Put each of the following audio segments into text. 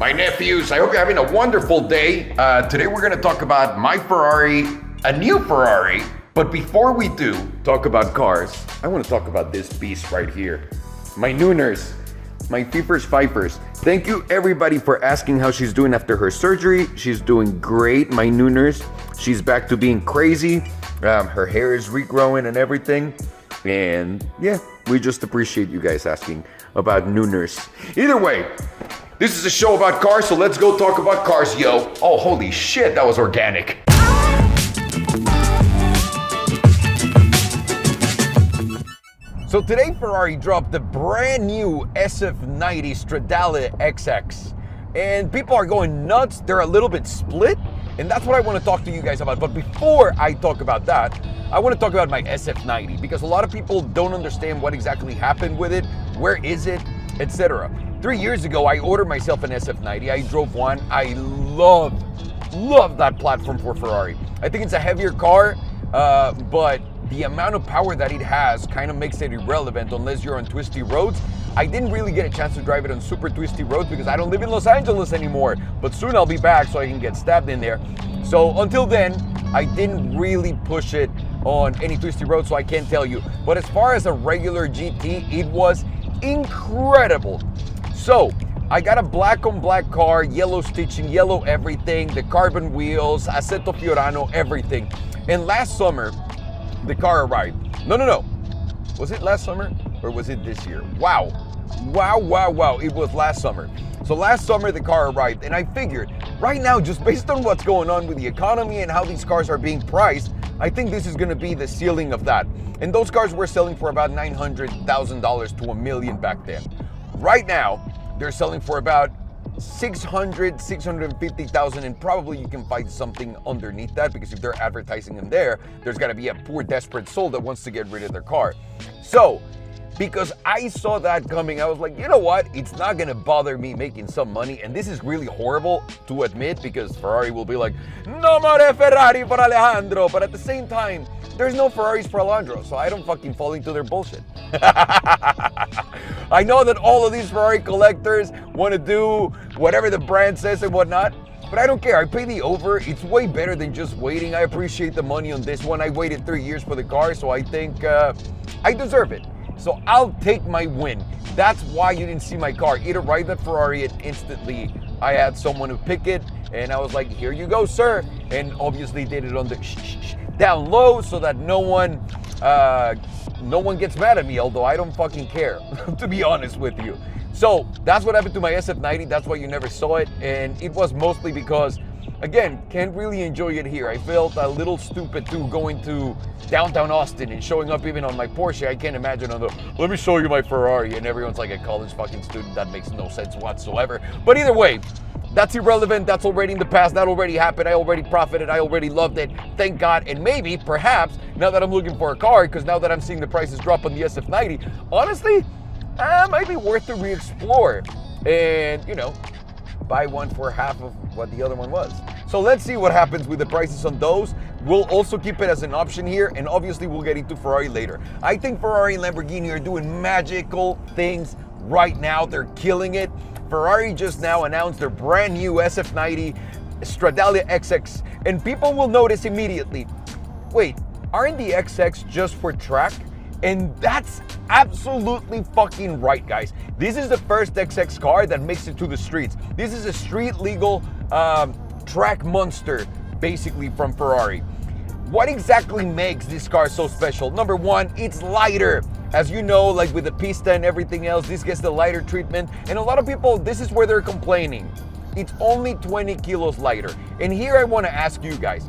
my nephews. I hope you're having a wonderful day. Today we're gonna talk about my Ferrari, a new Ferrari. But before we do talk about cars, I wanna talk about this beast right here. My Nooners, my Fifers Fifers. Thank you everybody for asking how she's doing after her surgery. She's doing great, my Nooners. She's back to being crazy. Her hair is regrowing and everything. And yeah, we just appreciate you guys asking about Nooners. Either way, this is a show about cars, so let's go talk about cars, yo. Oh, holy shit, that was organic. So today Ferrari dropped the brand new SF90 Stradale XX. And people are going nuts, they're a little bit split. And that's what I want to talk to you guys about. But before I talk about that, I want to talk about my SF90 because a lot of people don't understand what exactly happened with it, where is it, etc. 3 years ago, I ordered myself an SF90. I drove one. I love that platform for Ferrari. I think it's a heavier car, but the amount of power that it has kind of makes it irrelevant unless you're on twisty roads. I didn't really get a chance to drive it on super twisty roads because I don't live in Los Angeles anymore, but soon I'll be back so I can get stabbed in there. So until then, I didn't really push it on any twisty road, so I can't tell you. But as far as a regular GT, it was incredible. So I got a black on black car, yellow stitching, yellow everything, the carbon wheels, Assetto Fiorano, everything. And last summer, the car arrived. No. Was it last summer or was it this year? Wow. It was last summer. So last summer the car arrived and I figured right now, just based on what's going on with the economy and how these cars are being priced, I think this is gonna be the ceiling of that. And those cars were selling for about $900,000 to $1 million back then. Right now, they're selling for about $650,000, and probably you can find something underneath that because if they're advertising them there, there's gotta be a poor desperate soul that wants to get rid of their car. So, because I saw that coming, I was like, you know what? It's not gonna bother me making some money, and this is really horrible to admit because Ferrari will be like, no more Ferrari for Alejandro, but at the same time, there's no Ferraris for Alejandro, so I don't fucking fall into their bullshit. I know that all of these Ferrari collectors want to do whatever the brand says and whatnot, but I don't care. I pay the over. It's way better than just waiting. I appreciate the money on this one. I waited 3 years for the car, so I think I deserve it. So I'll take my win. That's why you didn't see my car. It arrived at Ferrari and instantly I had someone to pick it, and I was like, here you go, sir. And obviously did it on the down low so that no one gets mad at me, although I don't fucking care, to be honest with you. So that's what happened to my SF90. That's why you never saw it. And it was mostly because, again, can't really enjoy it here. I felt a little stupid too going to downtown Austin and showing up even on my Porsche. I can't imagine on the, let me show you my Ferrari. And everyone's like a college fucking student. That makes no sense whatsoever. But either way, that's irrelevant. That's already in the past. That already happened. I already profited. I already loved it. Thank God. And maybe, perhaps, now that I'm looking for a car, because now that I'm seeing the prices drop on the SF90, honestly, might be worth to re-explore and, you know, buy one for half of what the other one was. So let's see what happens with the prices on those. We'll also keep it as an option here, and obviously we'll get into Ferrari later. I think Ferrari and Lamborghini are doing magical things right now. They're killing it. Ferrari just now announced their brand new SF90 Stradale XX, and people will notice immediately, wait, aren't the XX just for track? And that's absolutely fucking right, guys. This is the first XX car that makes it to the streets. This is a street legal track monster, basically, from Ferrari. What exactly makes this car so special? Number one, it's lighter. As you know, like with the Pista and everything else, this gets the lighter treatment. And a lot of people, this is where they're complaining. It's only 20 kilos lighter. And here I want to ask you guys,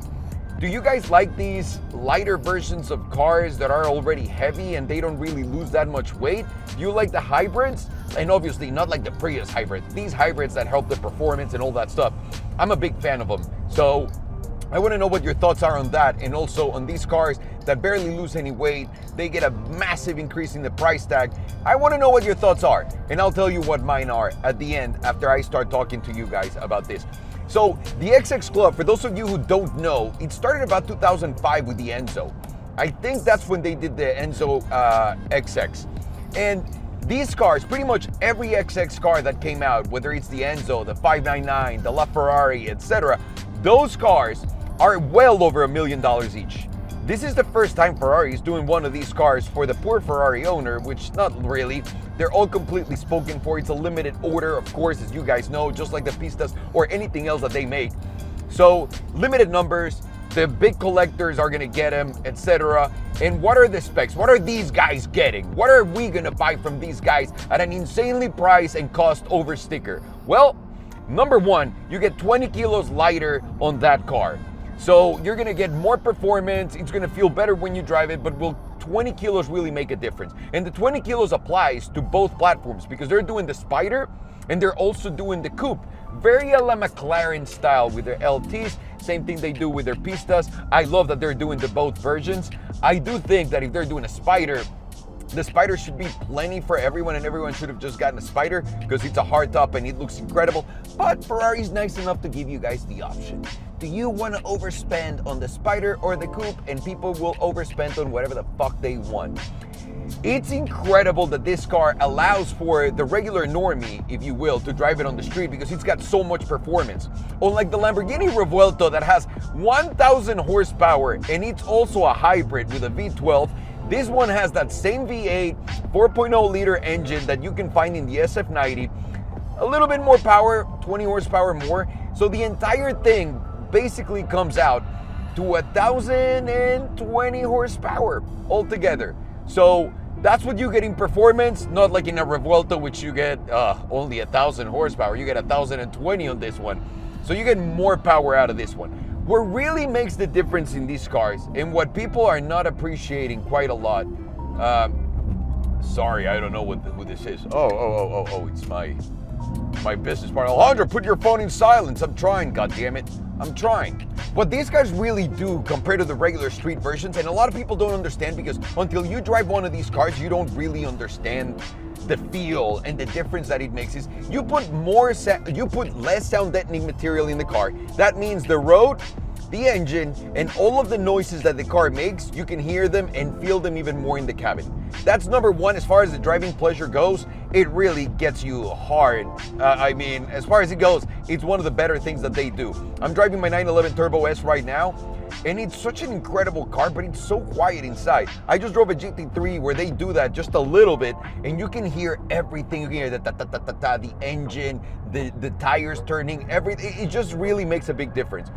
do you guys like these lighter versions of cars that are already heavy and they don't really lose that much weight? Do you like the hybrids? And obviously not like the Prius hybrid. These hybrids that help the performance and all that stuff. I'm a big fan of them. So I want to know what your thoughts are on that, and also on these cars that barely lose any weight. They get a massive increase in the price tag. I want to know what your thoughts are, and I'll tell you what mine are at the end after I start talking to you guys about this. So the XX Club, for those of you who don't know, it started about 2005 with the Enzo. I think that's when they did the Enzo XX. And These cars, pretty much every XX car that came out, whether it's the Enzo, the 599, the LaFerrari, etc., those cars are well over $1 million each. This is the first time Ferrari is doing one of these cars for the poor Ferrari owner, which not really. They're all completely spoken for. It's a limited order, of course, as you guys know, just like the Pistas or anything else that they make. So limited numbers, the big collectors are gonna get them, etc. And what are the specs? What are these guys getting? What are we gonna buy from these guys at an insanely priced and cost over sticker? Well, number one, you get 20 kilos lighter on that car. So you're gonna get more performance, it's gonna feel better when you drive it, but will 20 kilos really make a difference? And the 20 kilos applies to both platforms because they're doing the Spider and they're also doing the Coupe. Very a la McLaren style with their LTs, same thing they do with their Pistas. I love that they're doing the both versions. I do think that if they're doing a Spider, the Spider should be plenty for everyone and everyone should have just gotten a Spider because it's a hardtop and it looks incredible. But Ferrari's nice enough to give you guys the option. Do you want to overspend on the Spider or the Coupe? And people will overspend on whatever the fuck they want. It's incredible that this car allows for the regular normie, if you will, to drive it on the street because it's got so much performance. Unlike the Lamborghini Revuelto that has 1,000 horsepower and it's also a hybrid with a V12, this one has that same V8 4.0 liter engine that you can find in the SF90. A little bit more power, 20 horsepower more. So the entire thing basically comes out to 1,020 horsepower altogether. So that's what you get in performance, not like in a Revuelto, which you get only 1,000 horsepower. You get 1,020 on this one. So you get more power out of this one. What really makes the difference in these cars, and what people are not appreciating quite a lot, sorry, I don't know who this is. Oh, it's my business partner. Alejandro, put your phone in silence. I'm trying, goddammit. I'm trying. What these guys really do compared to the regular street versions, and a lot of people don't understand because until you drive one of these cars, you don't really understand the feel and the difference that it makes is you put less sound deadening material in the car. That means the road, the engine, and all of the noises that the car makes, you can hear them and feel them even more in the cabin. That's number one. As far as the driving pleasure goes, it really gets you hard. As far as it goes, it's one of the better things that they do. I'm driving my 911 Turbo S right now, and it's such an incredible car, but it's so quiet inside. I just drove a GT3 where they do that just a little bit, and you can hear everything. You can hear the engine, the tires turning, everything. It just really makes a big difference.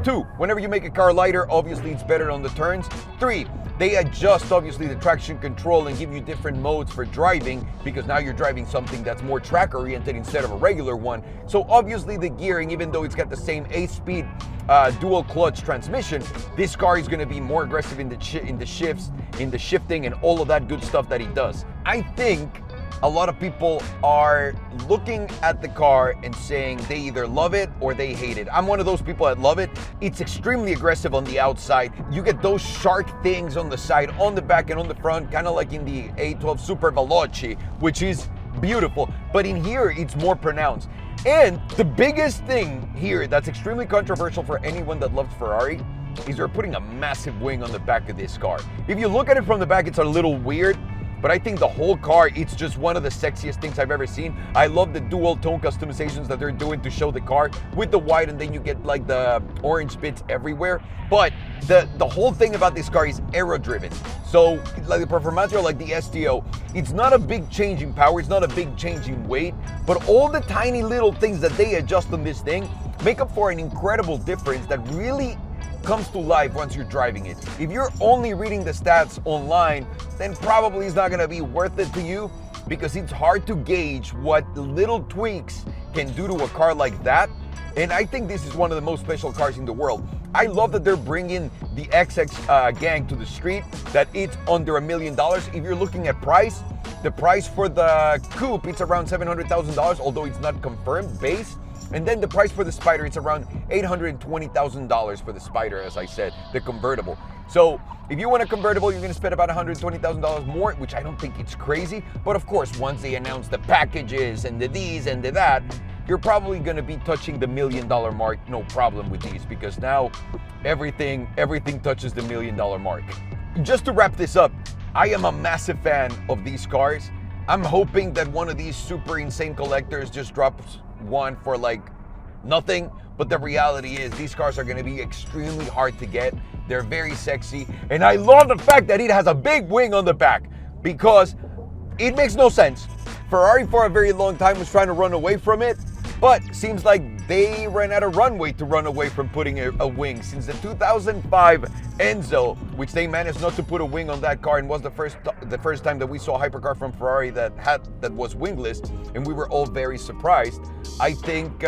2, whenever you make a car lighter, obviously it's better on the turns. 3, they adjust obviously the traction control and give you different modes for driving because now you're driving something that's more track oriented instead of a regular one. So obviously the gearing, even though it's got the same 8-speed dual clutch transmission, this car is going to be more aggressive in the shifts, in the shifting, and all of that good stuff that it does. I think a lot of people are looking at the car and saying they either love it or they hate it. I'm one of those people that love it. It's extremely aggressive on the outside. You get those shark things on the side, on the back, and on the front, kind of like in the A12 Super Veloce, which is beautiful. But in here, it's more pronounced. And the biggest thing here that's extremely controversial for anyone that loves Ferrari is they're putting a massive wing on the back of this car. If you look at it from the back, it's a little weird. But I think the whole car, it's just one of the sexiest things I've ever seen. I love the dual tone customizations that they're doing to show the car with the white, and then you get like the orange bits everywhere. But the whole thing about this car is aero driven. So like the Performante, like the STO, it's not a big change in power, it's not a big change in weight, but all the tiny little things that they adjust on this thing make up for an incredible difference that really comes to life once you're driving it. If you're only reading the stats online, then probably it's not gonna be worth it to you because it's hard to gauge what little tweaks can do to a car like that. And I think this is one of the most special cars in the world. I love that they're bringing the XX gang to the street, that it's under $1 million. If you're looking at price, the price for the Coupe, it's around $700,000, although it's not confirmed base. And then the price for the Spider, it's around $820,000 for the Spider, as I said, the convertible. So if you want a convertible, you're gonna spend about $120,000 more, which I don't think it's crazy. But of course, once they announce the packages and the these and the that, you're probably gonna be touching the $1 million mark, no problem with these, because now everything touches the $1 million mark. Just to wrap this up, I am a massive fan of these cars. I'm hoping that one of these super insane collectors just drops one for like nothing. But the reality is these cars are going to be extremely hard to get. They're very sexy. And I love the fact that it has a big wing on the back because it makes no sense. Ferrari for a very long time was trying to run away from it, but seems like they ran out of runway to run away from putting a wing. Since the 2005 Enzo, which they managed not to put a wing on that car, and was the first time that we saw a hypercar from Ferrari that was wingless, and we were all very surprised. I think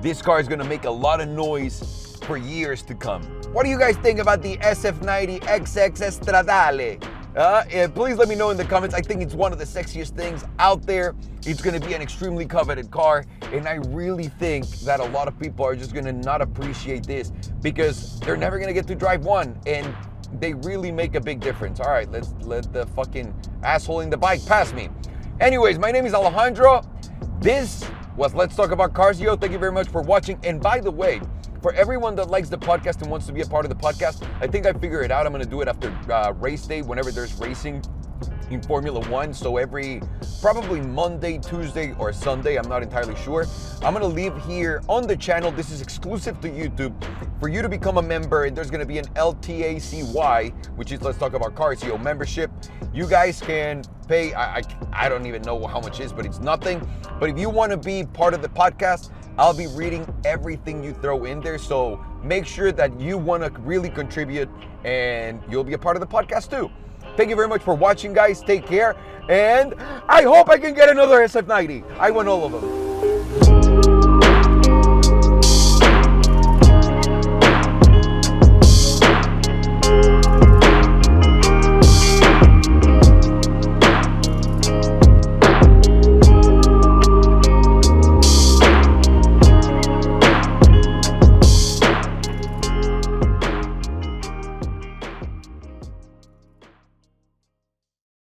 this car is going to make a lot of noise for years to come. What do you guys think about the SF90 XX Stradale? Please let me know in the comments. I think it's one of the sexiest things out there. It's going to be an extremely coveted car, and I really think that a lot of people are just going to not appreciate this because they're never going to get to drive one, and they really make a big difference. All right, let's let the fucking asshole in the bike pass me. Anyways, my name is Alejandro. This was Let's Talk About Cars. Yo, thank you very much for watching. And by the way, for everyone that likes the podcast and wants to be a part of the podcast, I think I figured it out. I'm going to do it after race day, whenever there's racing in Formula One. So every probably Monday, Tuesday, or Sunday, I'm not entirely sure. I'm going to leave here on the channel. This is exclusive to YouTube. For you to become a member, and there's going to be an LTACY, which is Let's Talk About Cars, membership. You guys can pay, I don't even know how much it is, but it's nothing. But if you want to be part of the podcast, I'll be reading everything you throw in there. So make sure that you want to really contribute and you'll be a part of the podcast too. Thank you very much for watching, guys. Take care. And I hope I can get another SF90. I want all of them.